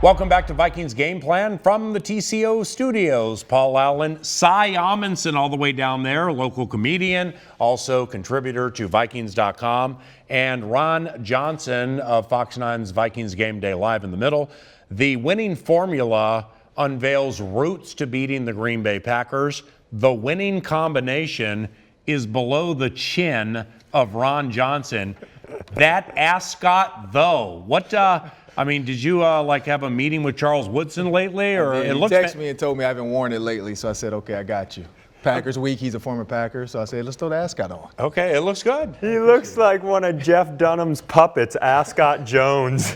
Welcome back to Vikings Game Plan from the TCO studios. Paul Allen, Cy Amundson all the way down there, local comedian, also contributor to Vikings.com, and Ron Johnson of Fox 9's Vikings Game Day Live in the middle. The winning formula unveils routes to beating the Green Bay Packers. The winning combination is below the chin of Ron Johnson. That ascot, though, what... did you have a meeting with Charles Woodson lately, or he texted me and told me I haven't worn it lately, so I said, okay, I got you. Packers week, he's a former Packer, so I said, let's throw the ascot on. Okay, it looks good. He looks like one of Jeff Dunham's puppets, Ascot Jones.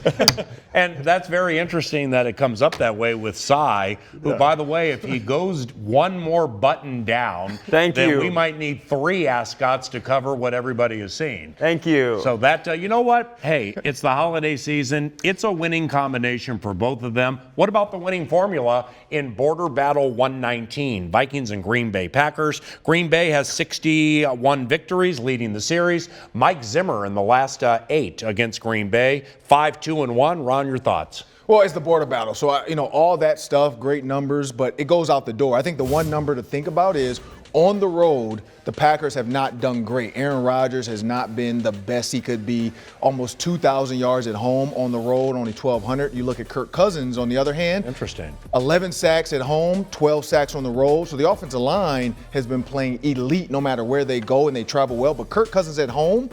And that's very interesting that it comes up that way with Cy, who, by the way, if he goes one more button down, then we might need 3 ascots to cover what everybody is seeing. Thank you. So that, you know what? Hey, it's the holiday season. It's a winning combination for both of them. What about the winning formula in Border Battle 119, Vikings and Green Bay Packers? Green Bay has 61 victories, leading the series. Mike Zimmer in the last 8 against Green Bay, 5-2-1. Ron, your thoughts? Well, it's the border battle. So, all that stuff, great numbers, but it goes out the door. I think the one number to think about is on the road, the Packers have not done great. Aaron Rodgers has not been the best he could be. Almost 2,000 yards at home. On the road, only 1,200. You look at Kirk Cousins, on the other hand. Interesting. 11 sacks at home, 12 sacks on the road. So the offensive line has been playing elite no matter where they go, and they travel well. But Kirk Cousins at home,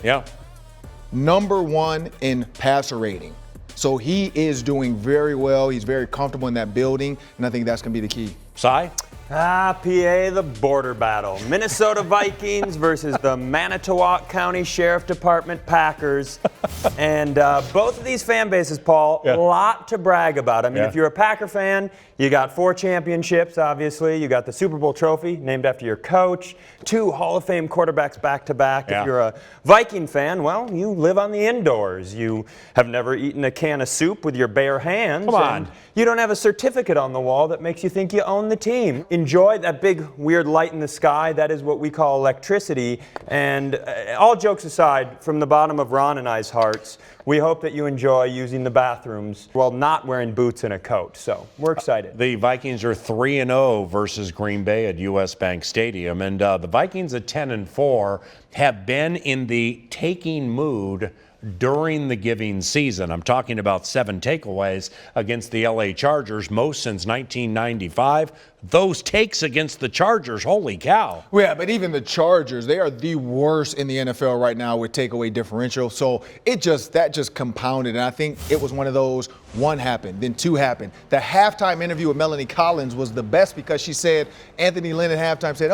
number 1 in passer rating. So he is doing very well. He's very comfortable in that building, and I think that's going to be the key. Cy? PA, the border battle. Minnesota Vikings versus the Manitowoc County Sheriff Department Packers. And both of these fan bases, Paul, a lot to brag about. I mean, if you're a Packer fan, you got 4 championships, obviously. You got the Super Bowl trophy named after your coach, 2 Hall of Fame quarterbacks back-to-back. If you're a Viking fan, well, you live on the indoors. You have never eaten a can of soup with your bare hands. Come on. You don't have a certificate on the wall that makes you think you own the team. Enjoy that big weird light in the sky. That is what we call electricity. And all jokes aside, from the bottom of Ron and I's hearts, we hope that you enjoy using the bathrooms while not wearing boots and a coat. So we're excited. The Vikings are 3-0 versus Green Bay at US Bank Stadium. And the Vikings at 10-4 have been in the taking mood during the giving season. I'm talking about 7 takeaways against the LA Chargers, most since 1995. Those takes against the Chargers, holy cow. Yeah, but even the Chargers, they are the worst in the NFL right now with takeaway differential. So that just compounded. And I think it was one of those, 1 happened, then 2 happened. The halftime interview with Melanie Collins was the best because she said, Anthony Lynn at halftime said,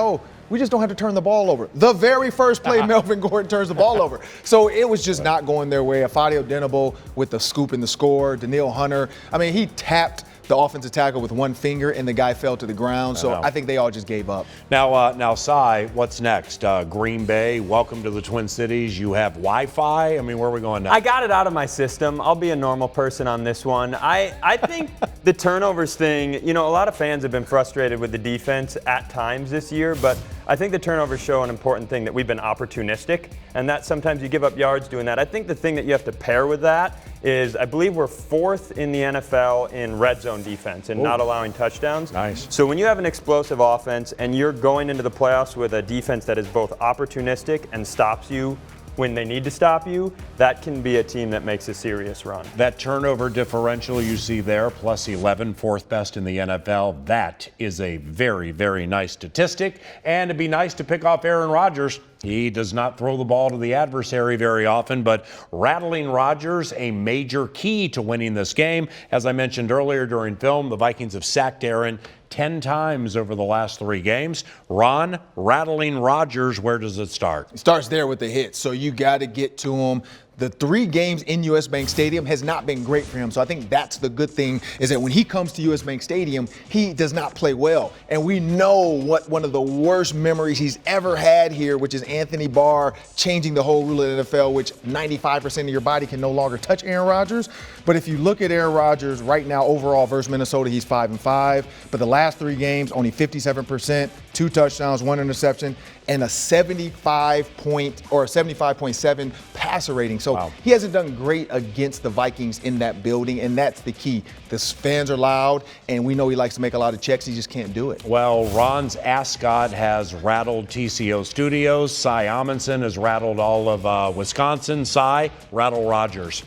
we just don't have to turn the ball over. The very first play, Melvin Gordon turns the ball over. So it was just not going their way. Afadio Denabo with the scoop in the score. Daniil Hunter, he tapped the offensive tackle with 1 finger, and the guy fell to the ground. So I think they all just gave up. Now, Cy, what's next? Green Bay, welcome to the Twin Cities. You have Wi-Fi. Where are we going now? I got it out of my system. I'll be a normal person on this one. I think the turnovers thing, a lot of fans have been frustrated with the defense at times this year, but I think the turnovers show an important thing, that we've been opportunistic, and that sometimes you give up yards doing that. I think the thing that you have to pair with that is, I believe we're 4th in the NFL in red zone defense and not allowing touchdowns. Nice. So when you have an explosive offense and you're going into the playoffs with a defense that is both opportunistic and stops you when they need to stop you, that can be a team that makes a serious run. That turnover differential you see there, plus 11, 4th best in the NFL, that is a very, very nice statistic. And it'd be nice to pick off Aaron Rodgers. He does not throw the ball to the adversary very often, but rattling Rodgers, a major key to winning this game. As I mentioned earlier during film, the Vikings have sacked Aaron 10 times over the last 3 games. Ron, rattling Rodgers, where does it start? It starts there with the hits. So you got to get to him. The 3 games in US Bank Stadium has not been great for him. So I think that's the good thing, is that when he comes to US Bank Stadium, he does not play well. And we know what one of the worst memories he's ever had here, which is Anthony Barr changing the whole rule of the NFL, which 95% of your body can no longer touch Aaron Rodgers. But if you look at Aaron Rodgers right now, overall versus Minnesota, he's 5-5. But the last 3 games, only 57%. 2 touchdowns, 1 interception, and a 75.7 passer rating. So he hasn't done great against the Vikings in that building, and that's the key. The fans are loud, and we know he likes to make a lot of checks. He just can't do it. Well, Ron's ascot has rattled TCO Studios. Cy Amundson has rattled all of Wisconsin. Cy, rattle Rodgers.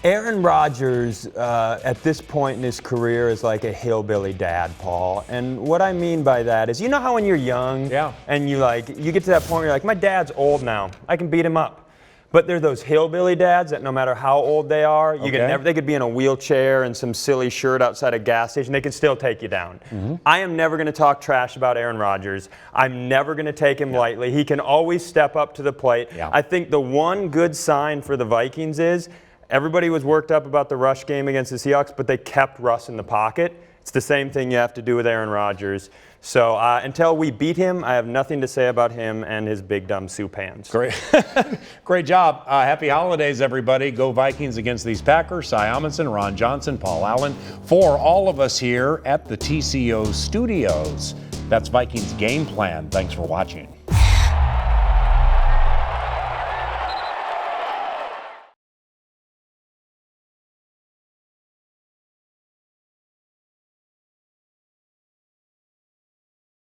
Aaron Rodgers, at this point in his career, is like a hillbilly dad, Paul. And what I mean by that is, you know how when you're young, and you get to that point where you're like, my dad's old now, I can beat him up. But they're those hillbilly dads that no matter how old they are, they could be in a wheelchair and some silly shirt outside a gas station, they can still take you down. I am never going to talk trash about Aaron Rodgers. I'm never going to take him lightly. He can always step up to the plate. I think the one good sign for the Vikings is everybody was worked up about the rush game against the Seahawks, but they kept Russ in the pocket. It's the same thing you have to do with Aaron Rodgers. So until we beat him, I have nothing to say about him and his big dumb soup hands. Great, great job. Happy holidays, everybody. Go Vikings against these Packers. Cy Amundson, Ron Johnson, Paul Allen. For all of us here at the TCO Studios, that's Vikings Game Plan. Thanks for watching.